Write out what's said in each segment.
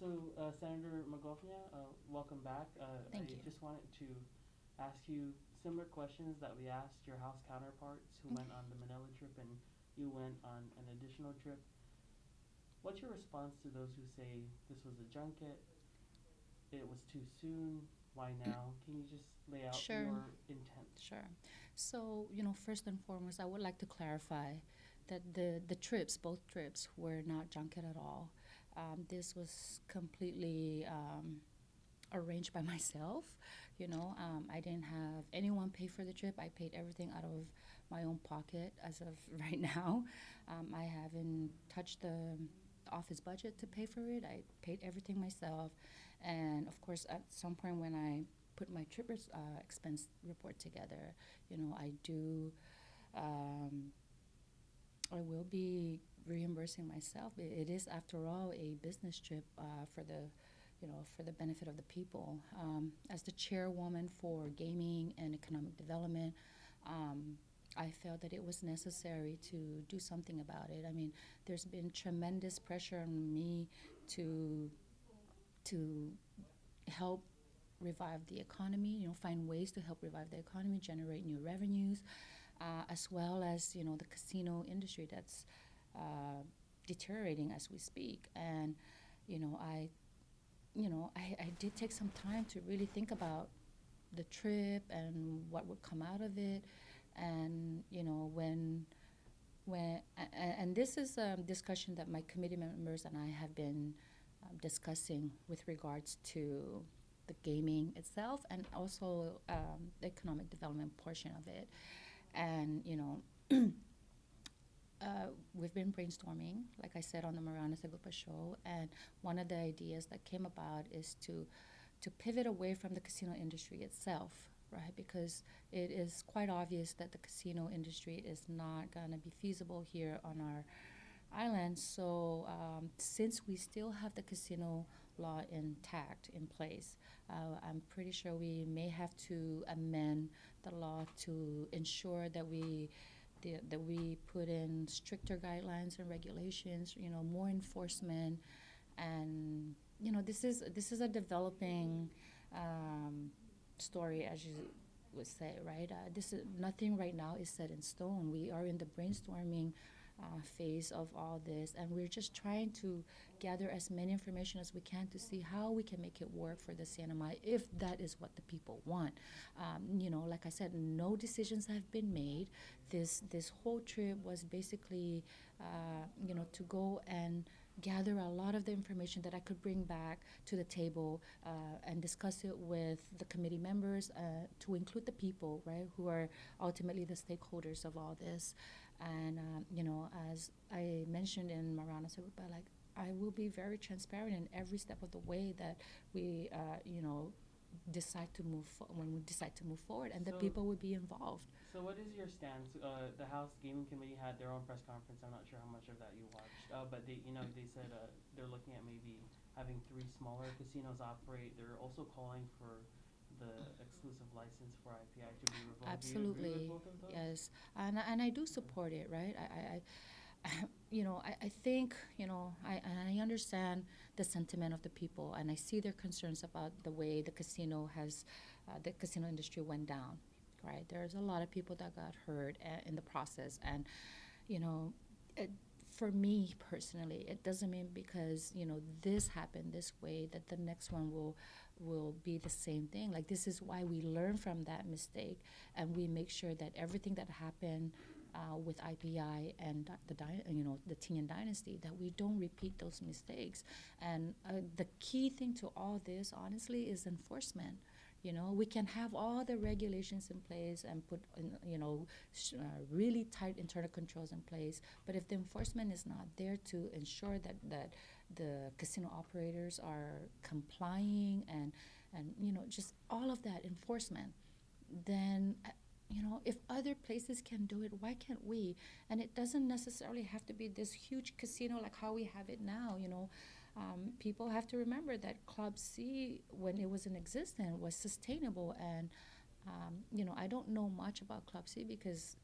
Senator Magofna, welcome back. Thank I you. just wanted to ask you similar questions that we asked your House counterparts who went Okay. on the Manila trip and you went on an additional trip. What's your response to those who say this was a junket, it was too soon, why now? Can you just lay out Sure, your intent? sure. So, first and foremost, I would like to clarify that the trips, both trips, were not junket at all. This was completely arranged by myself. I didn't have anyone pay for the trip. I paid everything out of my own pocket as of right now. I haven't touched the office budget to pay for it. I paid everything myself. And of course, at some point when I put my trip expense report together, I do. Um, I will be reimbursing myself. It is, after all, a business trip for the benefit of the people. As the chairwoman for gaming and economic development, um, I felt that it was necessary to do something about it. I mean, there's been tremendous pressure on me to to help revive the economy. Find ways to help revive the economy, generate new revenues, as well as the casino industry that's uh, deteriorating as we speak. And I I did take some time to really think about the trip and what would come out of it. And and this is a discussion that my committee members and I have been discussing with regards to the gaming itself and also the economic development portion of it. And we've been brainstorming, like I said, on the Marana Sagupa show. And one of the ideas that came about is to pivot away from the casino industry itself, right? Because it is quite obvious that the casino industry is not going to be feasible here on our island. So, since we still have the casino law intact in place, I'm pretty sure we may have to amend the law to ensure that we put in stricter guidelines and regulations, more enforcement. And this is a developing story, as you would say, right? This is nothing right now is set in stone. We are in the brainstorming phase of all this, and we're just trying to gather as many information as we can to see how we can make it work for the CNMI if that is what the people want. Like I said, no decisions have been made. This whole trip was basically, to go and gather a lot of the information that I could bring back to the table and discuss it with the committee members to include the people, right, who are ultimately the stakeholders of all this. And, as I mentioned in Marana Sagupa, like, I will be very transparent in every step of the way that we, when we decide to move forward, and the So, people would be involved. so what is your stance? The House Gaming Committee had their own press conference. I'm not sure how much of that you watched, but they said they're looking at maybe having three smaller casinos operate. They're also calling for the exclusive license for IPI to be revoked. Do you agree with Absolutely, both of those? yes, and I do Okay. support it, right? I think I understand the sentiment of the people, and I see their concerns about the way the casino industry went down. Right, there's a lot of people that got hurt in the process, and you know, it, for me personally, it doesn't mean because this happened this way that the next one will be the same thing. Like, this is why we learn from that mistake, and we make sure that everything that happened with IPI and the Tian dynasty, that we don't repeat those mistakes. And the key thing to all this, honestly, is enforcement. We can have all the regulations in place and put really tight internal controls in place, but if the enforcement is not there to ensure that the casino operators are complying and just all of that enforcement, then if other places can do it, why can't we? And it doesn't necessarily have to be this huge casino like how we have it now. People have to remember that Club C, when it was in existence, was sustainable, and I don't know much about Club C because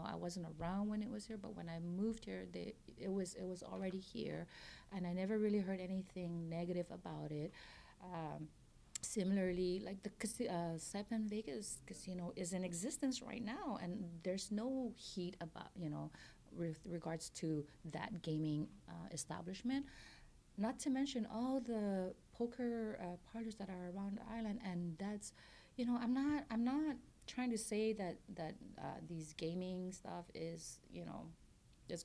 I wasn't around when it was here. But when I moved here, it was already here, and I never really heard anything negative about it. Um, Similarly, like the Saipan Vegas casino is in existence right now, and there's no heat about with regards to that gaming establishment. Not to mention all the poker parlors that are around the island, and that's, I'm not trying to say that these gaming stuff is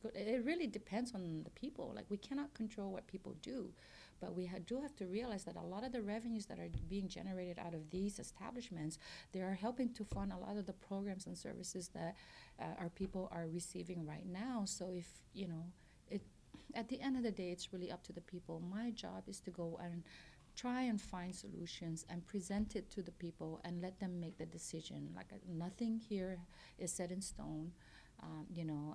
good. It really depends on the people. Like we cannot control what people do, but we do have to realize that a lot of the revenues that are being generated out of these establishments, they are helping to fund a lot of the programs and services that our people are receiving right now. So if it at the end of the day, it's really up to the people. My job is to go and try and find solutions and present it to the people and let them make the decision. Like nothing here is set in stone.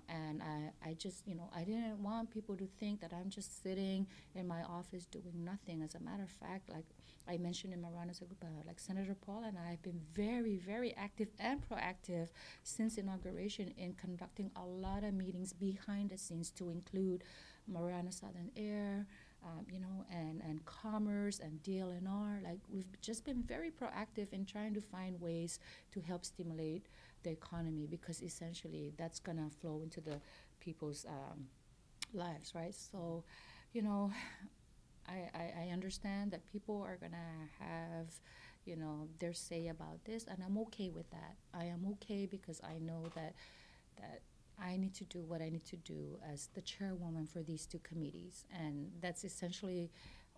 And I just, I didn't want people to think that I'm just sitting in my office doing nothing. As a matter of fact, like I mentioned in Marana's group, like Senator Paul and I have been very, very active and proactive since inauguration in conducting a lot of meetings behind the scenes to include Marana Southern Air, and Commerce and DLNR. Like we've just been very proactive in trying to find ways to help stimulate the economy because essentially that's gonna flow into the people's lives, right? So, you know, I understand that people are gonna have, their say about this, and I'm okay with that. I am okay because I know that I need to do what I need to do as the chairwoman for these two committees, and that's essentially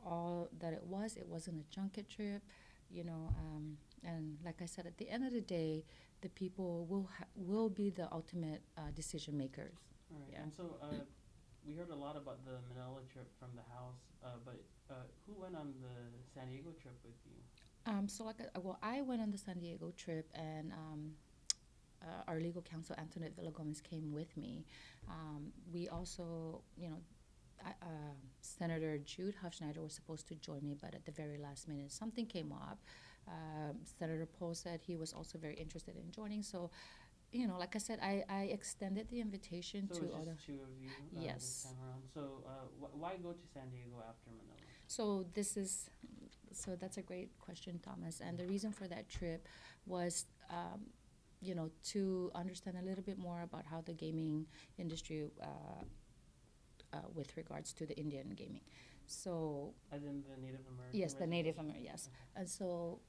all that it was. It wasn't a junket trip, and like I said, at the end of the day, the people will be the ultimate decision makers. All right. Yeah. And so we heard a lot about the Manila trip from the house, but who went on the San Diego trip with you? So I went on the San Diego trip, and our legal counsel Antoinette Villagomez came with me. We also, Senator Jude Hofschneider was supposed to join me, but at the very last minute, something came up. Senator Poe said he was also very interested in joining. So, like I said, I extended the invitation So to it was other. just two of you this Yes. time around. So why go to San Diego after Manila? So that's a great question, Thomas. And the reason for that trip was, to understand a little bit more about how the gaming industry, with regards to the Indian gaming. So As in the Native American yes, the Native reservation? American, yes. Okay. And so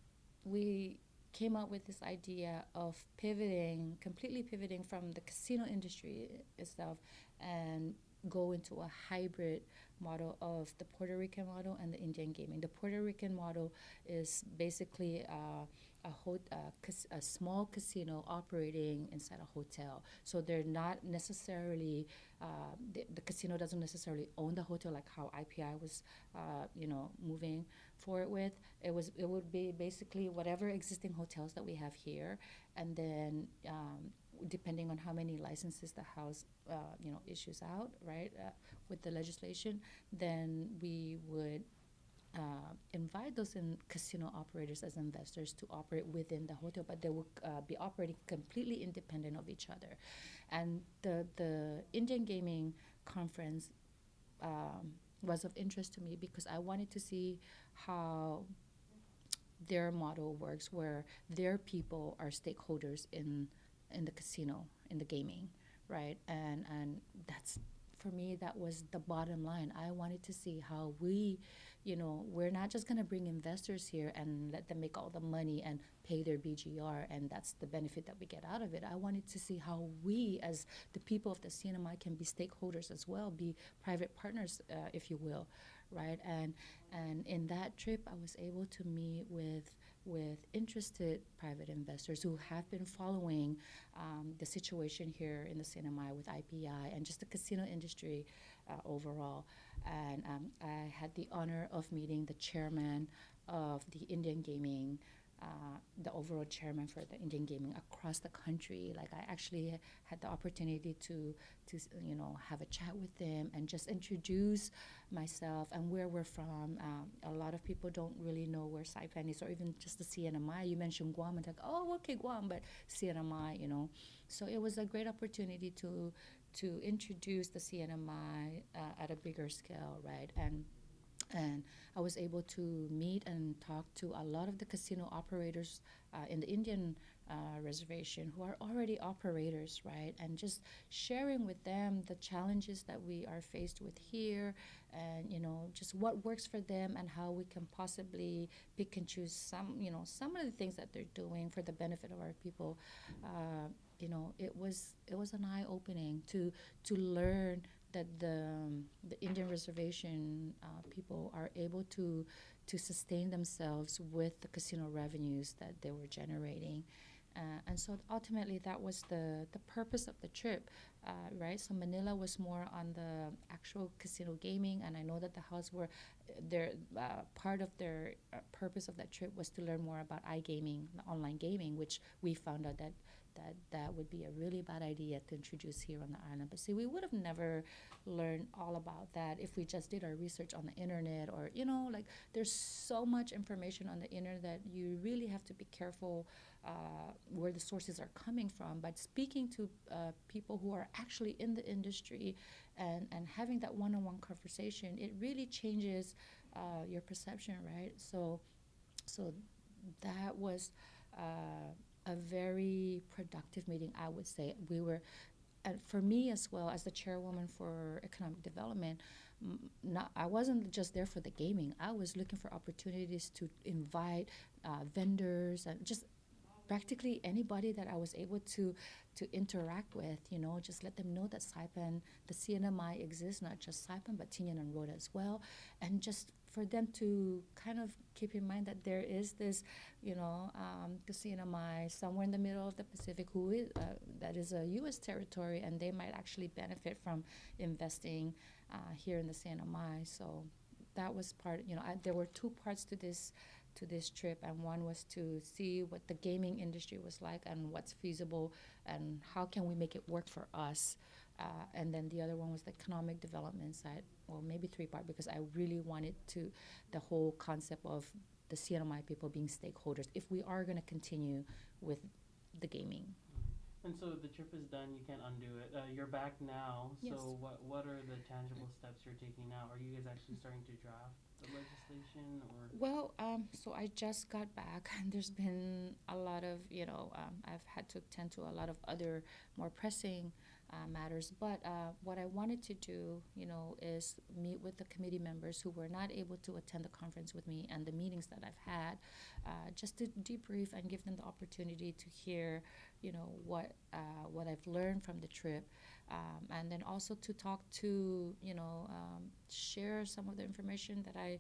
we came up with this idea of completely pivoting from the casino industry itself and go into a hybrid model of the Puerto Rican model and the Indian gaming. The Puerto Rican model is basically a small casino operating inside a hotel. So they're not necessarily, the casino doesn't necessarily own the hotel like how IPI was, moving forward with. It would be basically whatever existing hotels that we have here, and then depending on how many licenses the house, issues out, right, with the legislation, then we would invite those casino operators as investors to operate within the hotel, but they will be operating completely independent of each other. And the Indian Gaming Conference was of interest to me because I wanted to see how their model works, where their people are stakeholders in the casino, in the gaming, right? And that's, for me, that was the bottom line. I wanted to see how we're not just gonna bring investors here and let them make all the money and pay their BGR, and that's the benefit that we get out of it. I wanted to see how we, as the people of the CNMI, can be stakeholders as well, be private partners, if you will, right? And in that trip, I was able to meet with interested private investors who have been following the situation here in the CNMI with IPI and just the casino industry overall. And I had the honor of meeting the chairman of the Indian Gaming the overall chairman for the Indian gaming across the country. Like I actually had the opportunity to have a chat with them and just introduce myself and where we're from. A lot of people don't really know where Saipan is, or even just the CNMI. You mentioned Guam, and like, oh, okay, Guam, but CNMI. So it was a great opportunity to introduce the CNMI at a bigger scale, right? And I was able to meet and talk to a lot of the casino operators in the Indian reservation who are already operators, right? And just sharing with them the challenges that we are faced with here, and just what works for them and how we can possibly pick and choose some of the things that they're doing for the benefit of our people. It was an eye opening to learn that the Indian reservation people are able to sustain themselves with the casino revenues that they were generating. And so ultimately, that was the purpose of the trip, right? So Manila was more on the actual casino gaming, and I know that the house were their part of their purpose of that trip was to learn more about iGaming, the online gaming, which we found out that would be a really bad idea to introduce here on the island. But see, we would have never learned all about that if we just did our research on the internet, or like there's so much information on the internet that you really have to be careful where the sources are coming from. But speaking to people who are actually in the industry and having that one-on-one conversation, it really changes your perception, right? So that was a very productive meeting, I would say. We were, and for me as well as the chairwoman for economic development, I wasn't just there for the gaming. I was looking for opportunities to invite vendors and just practically anybody that I was able to interact with, just let them know that Saipan, the CNMI exists, not just Saipan, but Tinian and Rhoda as well. And just for them to kind of keep in mind that there is this, the CNMI somewhere in the middle of the Pacific that is a U.S. territory, and they might actually benefit from investing here in the CNMI. So that was part, there were two parts to this trip, and one was to see what the gaming industry was like and what's feasible and how can we make it work for us. And then the other one was the economic development side, or maybe three-part, because I really wanted the whole concept of the CNMI people being stakeholders if we are going to continue with the gaming. And so the trip is done, you can't undo it. You're back now, Yes. so what are the tangible steps you're taking now? Are you guys actually starting to draft the legislation, or? Well, so I just got back, and there's been a lot of, I've had to attend to a lot of other more pressing matters. But what I wanted to do, is meet with the committee members who were not able to attend the conference with me and the meetings that I've had, just to debrief and give them the opportunity to hear, what I've learned from the trip, and then also to talk to, share some of the information that I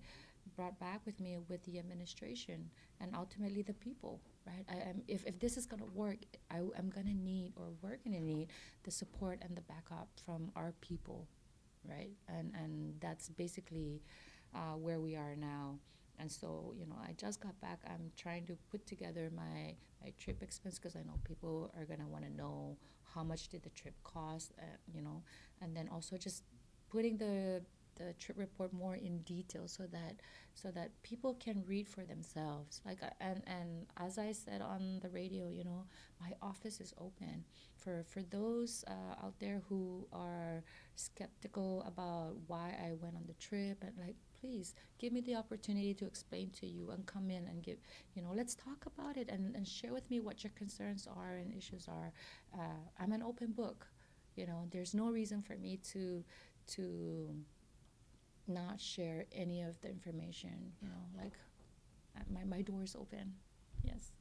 brought back with me with the administration and ultimately the people, right? If this is going to work, I'm going to need, or we're going to need, the support and the backup from our people, right? And that's basically where we are now. And so, I just got back. I'm trying to put together my trip expense, because I know people are going to want to know how much did the trip cost, and then also just putting the trip report more in detail so that people can read for themselves. Like, and as I said on the radio, my office is open for those out there who are skeptical about why I went on the trip, and like, please give me the opportunity to explain to you and come in and give, let's talk about it and share with me what your concerns are and issues are. I'm an open book. There's no reason for me to not share any of the information. Like, my door is open. Yes.